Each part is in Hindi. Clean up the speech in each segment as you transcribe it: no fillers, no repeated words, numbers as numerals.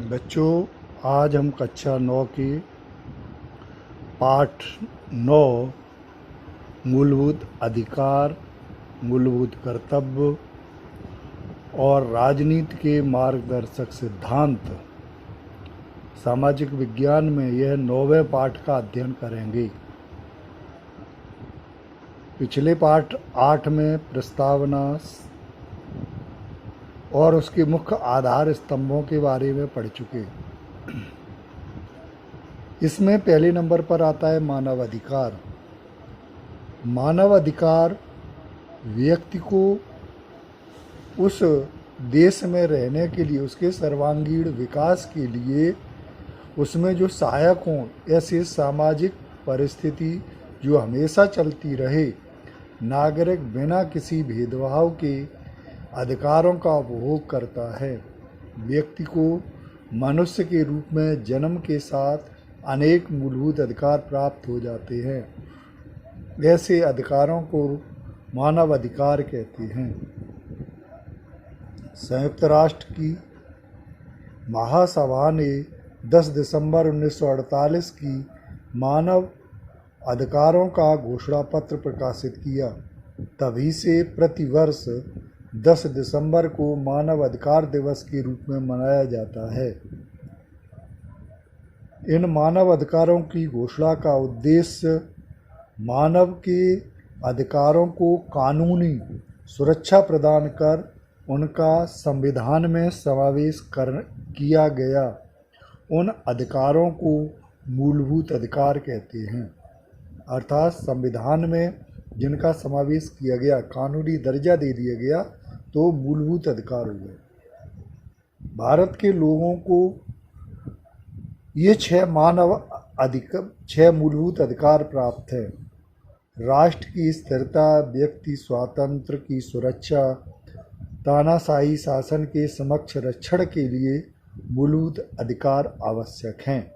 बच्चों, आज हम कक्षा 9 की पाठ 9 मूलभूत अधिकार, मूलभूत कर्तव्य और राजनीति के मार्गदर्शक सिद्धांत सामाजिक विज्ञान में यह 9वें पाठ का अध्ययन करेंगे। पिछले पाठ 8 में प्रस्तावना और उसके मुख्य आधार स्तंभों के बारे में पढ़ चुके। इसमें पहले नंबर पर आता है मानव अधिकार। मानव अधिकार व्यक्ति को उस देश में रहने के लिए, उसके सर्वांगीण विकास के लिए उसमें जो सहायक हों ऐसी सामाजिक परिस्थिति जो हमेशा चलती रहे, नागरिक बिना किसी भेदभाव के अधिकारों का उपभोग करता है। व्यक्ति को मनुष्य के रूप में जन्म के साथ अनेक मूलभूत अधिकार प्राप्त हो जाते हैं। ऐसे अधिकारों को मानव अधिकार कहते हैं। संयुक्त राष्ट्र की महासभा ने 10 दिसंबर 1948 की मानव अधिकारों का घोषणा पत्र प्रकाशित किया। तभी से प्रतिवर्ष 10 दिसंबर को मानव अधिकार दिवस के रूप में मनाया जाता है। इन मानव अधिकारों की घोषणा का उद्देश्य मानव के अधिकारों को कानूनी सुरक्षा प्रदान कर उनका संविधान में समावेश किया गया उन अधिकारों को मूलभूत अधिकार कहते हैं। अर्थात संविधान में जिनका समावेश किया गया, कानूनी दर्जा दे दिया गया, तो मूलभूत अधिकार हो गए। भारत के लोगों को ये 6 मूलभूत अधिकार प्राप्त है। राष्ट्र की स्थिरता, व्यक्ति स्वातंत्र की सुरक्षा, तानाशाही शासन के समक्ष रक्षण के लिए मूलभूत अधिकार आवश्यक हैं।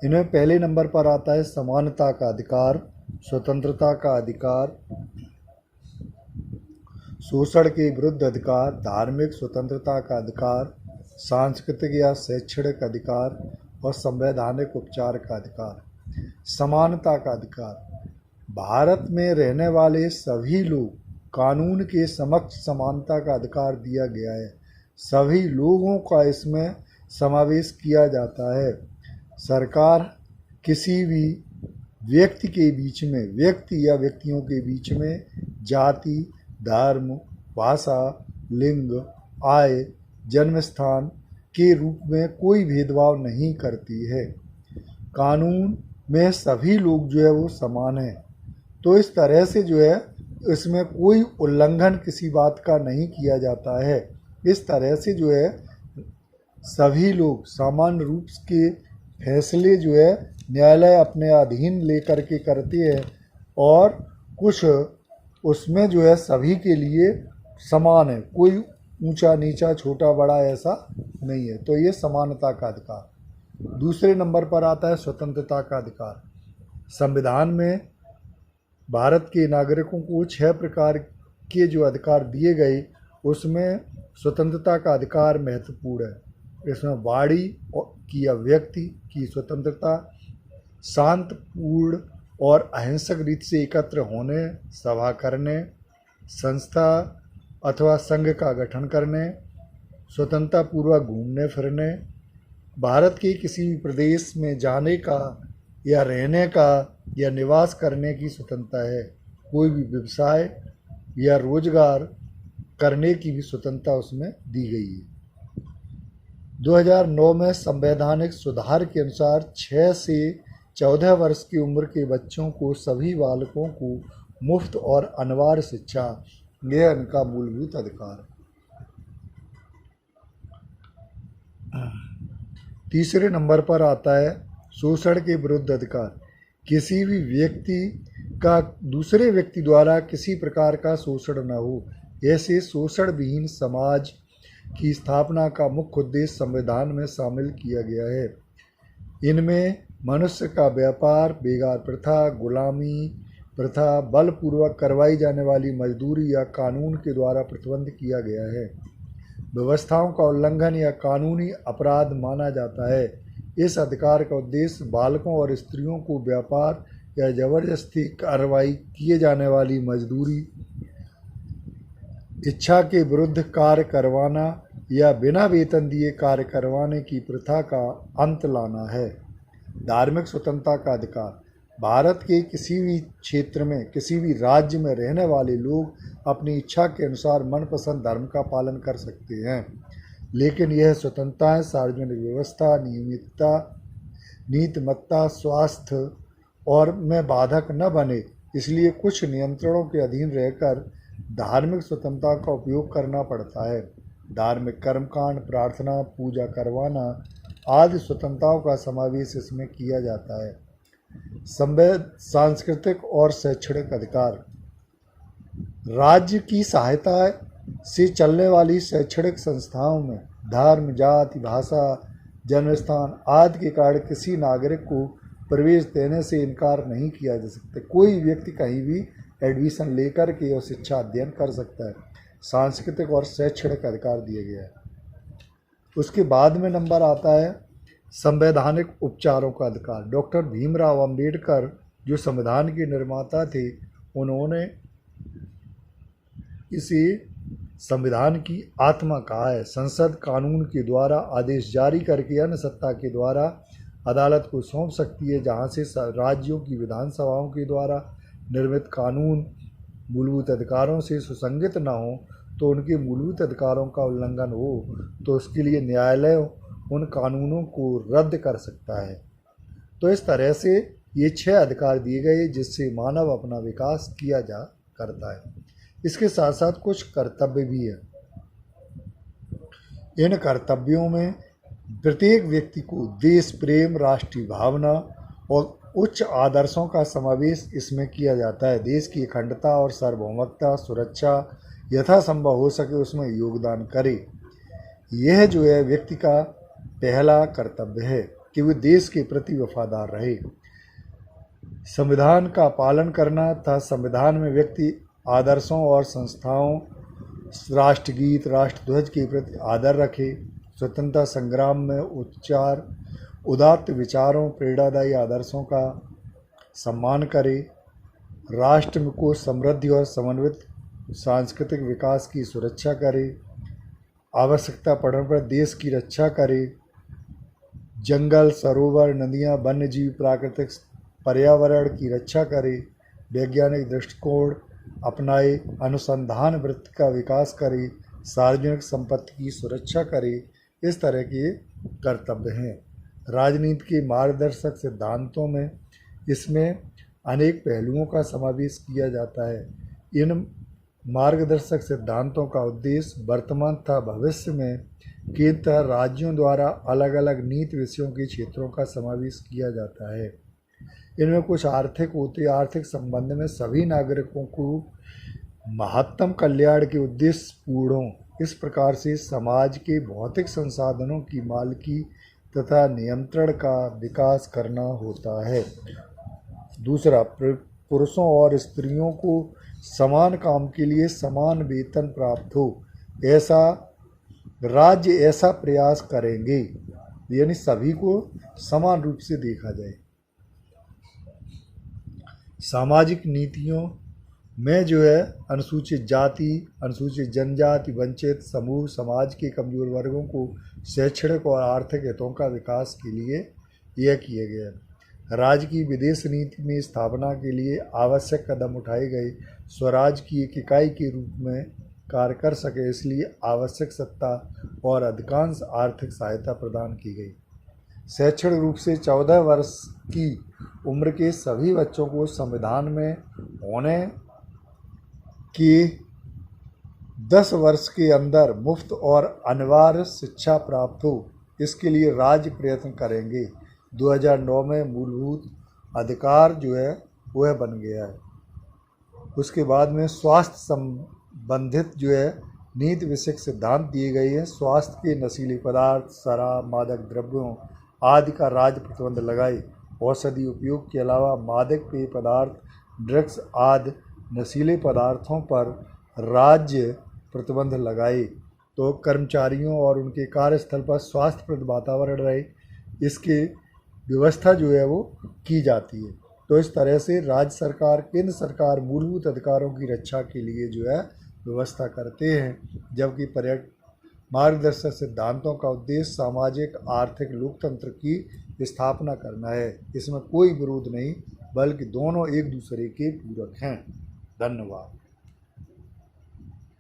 इनमें पहले नंबर पर आता है समानता का अधिकार, स्वतंत्रता का अधिकार, शोषण के विरुद्ध अधिकार, धार्मिक स्वतंत्रता का अधिकार, सांस्कृतिक या शैक्षणिक अधिकार और संवैधानिक उपचार का अधिकार। समानता का अधिकार, भारत में रहने वाले सभी लोग कानून के समक्ष समानता का अधिकार दिया गया है। सभी लोगों का इसमें समावेश किया जाता है। सरकार किसी भी व्यक्ति के बीच में, व्यक्ति या व्यक्तियों के बीच में जाति, धर्म, भाषा, लिंग, आय, जन्म स्थान के रूप में कोई भेदभाव नहीं करती है। कानून में सभी लोग जो है वो समान हैं। तो इस तरह से जो है इसमें कोई उल्लंघन किसी बात का नहीं किया जाता है। इस तरह से जो है सभी लोग समान रूप के फैसले जो है न्यायालय अपने अधीन लेकर के करते हैं और कुछ उसमें जो है सभी के लिए समान है, कोई ऊंचा नीचा छोटा बड़ा ऐसा नहीं है। तो ये समानता का अधिकार। दूसरे नंबर पर आता है स्वतंत्रता का अधिकार। संविधान में भारत के नागरिकों को 6 प्रकार के जो अधिकार दिए गए, उसमें स्वतंत्रता का अधिकार महत्वपूर्ण है। इसमें वाणी की या व्यक्ति की स्वतंत्रता, शांतपूर्ण और अहिंसक रीति से एकत्र होने, सभा करने, संस्था अथवा संघ का गठन करने, स्वतंत्रतापूर्वक घूमने फिरने, भारत के किसी भी प्रदेश में जाने का या रहने का या निवास करने की स्वतंत्रता है। कोई भी व्यवसाय या रोजगार करने की भी स्वतंत्रता उसमें दी गई है। 2009 में संवैधानिक सुधार के अनुसार 6 से 14 वर्ष की उम्र के बच्चों को, सभी बालकों को मुफ्त और अनिवार्य शिक्षा, यह उनका मूलभूत अधिकार है। तीसरे नंबर पर आता है शोषण के विरुद्ध अधिकार। किसी भी व्यक्ति का दूसरे व्यक्ति द्वारा किसी प्रकार का शोषण न हो, ऐसे शोषण विहीन समाज की स्थापना का मुख्य उद्देश्य संविधान में शामिल किया गया है। इनमें मनुष्य का व्यापार, बेगार प्रथा, गुलामी प्रथा, बलपूर्वक करवाई जाने वाली मजदूरी या कानून के द्वारा प्रतिबंध किया गया है। व्यवस्थाओं का उल्लंघन या कानूनी अपराध माना जाता है। इस अधिकार का उद्देश्य बालकों और स्त्रियों को व्यापार या जबरदस्ती कार्रवाई किए जाने वाली मजदूरी, इच्छा के विरुद्ध कार्य करवाना या बिना वेतन दिए कार्य करवाने की प्रथा का अंत लाना है। धार्मिक स्वतंत्रता का अधिकार। भारत के किसी भी क्षेत्र में, किसी भी राज्य में रहने वाले लोग अपनी इच्छा के अनुसार मनपसंद धर्म का पालन कर सकते हैं, लेकिन यह स्वतंत्रताएं सार्वजनिक व्यवस्था, नियमितता, नीतिमत्ता, स्वास्थ्य और में बाधक न बने, इसलिए कुछ नियंत्रणों के अधीन रहकर धार्मिक स्वतंत्रता का उपयोग करना पड़ता है। धार्मिक कर्मकांड, प्रार्थना, पूजा करवाना आदि स्वतंत्रताओं का समावेश इसमें किया जाता है। सांस्कृतिक और शैक्षणिक अधिकार। राज्य की सहायता से चलने वाली शैक्षणिक संस्थाओं में धर्म, जाति, भाषा, जन्म स्थान आदि के कारण किसी नागरिक को प्रवेश देने से इनकार नहीं किया जा सकता। कोई व्यक्ति कहीं भी एडमिशन लेकर के और शिक्षा अध्ययन कर सकता है। सांस्कृतिक और शैक्षणिक अधिकार दिए गए हैं। उसके बाद में नंबर आता है संवैधानिक उपचारों का अधिकार। डॉक्टर भीमराव अंबेडकर जो संविधान के निर्माता थे, उन्होंने इसे संविधान की आत्मा कहा है। संसद कानून के द्वारा आदेश जारी करके अन्य सत्ता के द्वारा अदालत को सौंप सकती है। जहाँ से राज्यों की विधानसभाओं के द्वारा निर्मित कानून मूलभूत अधिकारों से सुसंगत न हो तो उनके मूलभूत अधिकारों का उल्लंघन हो तो उसके लिए न्यायालय उन कानूनों को रद्द कर सकता है। तो इस तरह से ये 6 अधिकार दिए गए जिससे मानव अपना विकास किया जा करता है। इसके साथ साथ कुछ कर्तव्य भी है। इन कर्तव्यों में प्रत्येक व्यक्ति को देश प्रेम, राष्ट्रीय भावना और उच्च आदर्शों का समावेश इसमें किया जाता है। देश की अखंडता और सार्वभौमिकता सुरक्षा यथासंभव हो सके उसमें योगदान करे। यह जो है व्यक्ति का पहला कर्तव्य है कि वह देश के प्रति वफादार रहे। संविधान का पालन करना तथा संविधान में व्यक्ति आदर्शों और संस्थाओं, राष्ट्रगीत, राष्ट्रध्वज के प्रति आदर रखे। स्वतंत्रता संग्राम में उदात्त विचारों, प्रेरणादायी आदर्शों का सम्मान करे। राष्ट्र को समृद्धि और समन्वित सांस्कृतिक विकास की सुरक्षा करे। आवश्यकता पड़ने पर देश की रक्षा करे। जंगल, सरोवर, नदियाँ, वन्यजीव, प्राकृतिक पर्यावरण की रक्षा करे। वैज्ञानिक दृष्टिकोण अपनाए। अनुसंधान वृत्ति का विकास करे। सार्वजनिक संपत्ति की सुरक्षा करे। इस तरह के कर्तव्य हैं। राजनीति के मार्गदर्शक सिद्धांतों में इसमें अनेक पहलुओं का समावेश किया जाता है। इन मार्गदर्शक सिद्धांतों का उद्देश्य वर्तमान तथा भविष्य में केंद्र तथा राज्यों द्वारा अलग अलग नीति विषयों के क्षेत्रों का समावेश किया जाता है। इनमें कुछ आर्थिक होते। आर्थिक संबंध में सभी नागरिकों को महत्तम कल्याण के उद्देश्य पूर्ण हो, इस प्रकार से समाज के भौतिक संसाधनों की मालिकी तथा नियंत्रण का विकास करना होता है। दूसरा, पुरुषों और स्त्रियों को समान काम के लिए समान वेतन प्राप्त हो, ऐसा राज्य ऐसा प्रयास करेंगे, यानी सभी को समान रूप से देखा जाए। सामाजिक नीतियों में जो है अनुसूचित जाति, अनुसूचित जनजाति, वंचित समूह, समाज के कमजोर वर्गों को शैक्षणिक और आर्थिक हितों का विकास के लिए यह किए गए। राज्य की विदेश नीति में स्थापना के लिए आवश्यक कदम उठाए गए। स्वराज की एक इकाई के रूप में कार्य कर सके इसलिए आवश्यक सत्ता और अधिकांश आर्थिक सहायता प्रदान की गई। शैक्षणिक रूप से 14 वर्ष की उम्र के सभी बच्चों को संविधान में होने की 10 वर्ष के अंदर मुफ्त और अनिवार्य शिक्षा प्राप्त हो, इसके लिए राज्य प्रयत्न करेंगे। 2009 में मूलभूत अधिकार जो है वह बन गया है। उसके बाद में स्वास्थ्य संबंधित जो है नीति विषयक सिद्धांत दिए गए हैं। स्वास्थ्य के नशीले पदार्थ, शराब, मादक द्रव्यों आदि का राज्य प्रतिबंध लगाए। औषधि उपयोग के अलावा मादक पेय पदार्थ, ड्रग्स आदि नशीले पदार्थों पर राज्य प्रतिबंध लगाए। तो कर्मचारियों और उनके कार्यस्थल पर स्वास्थ्यप्रद वातावरण रहे, इसकी व्यवस्था जो है वो की जाती है। तो इस तरह से राज्य सरकार, केंद्र सरकार मूलभूत अधिकारों की रक्षा के लिए जो है व्यवस्था करते हैं, जबकि पर्यटन मार्गदर्शक सिद्धांतों का उद्देश्य सामाजिक आर्थिक लोकतंत्र की स्थापना करना है। इसमें कोई विरोध नहीं, बल्कि दोनों एक दूसरे के पूरक हैं। धन्यवाद।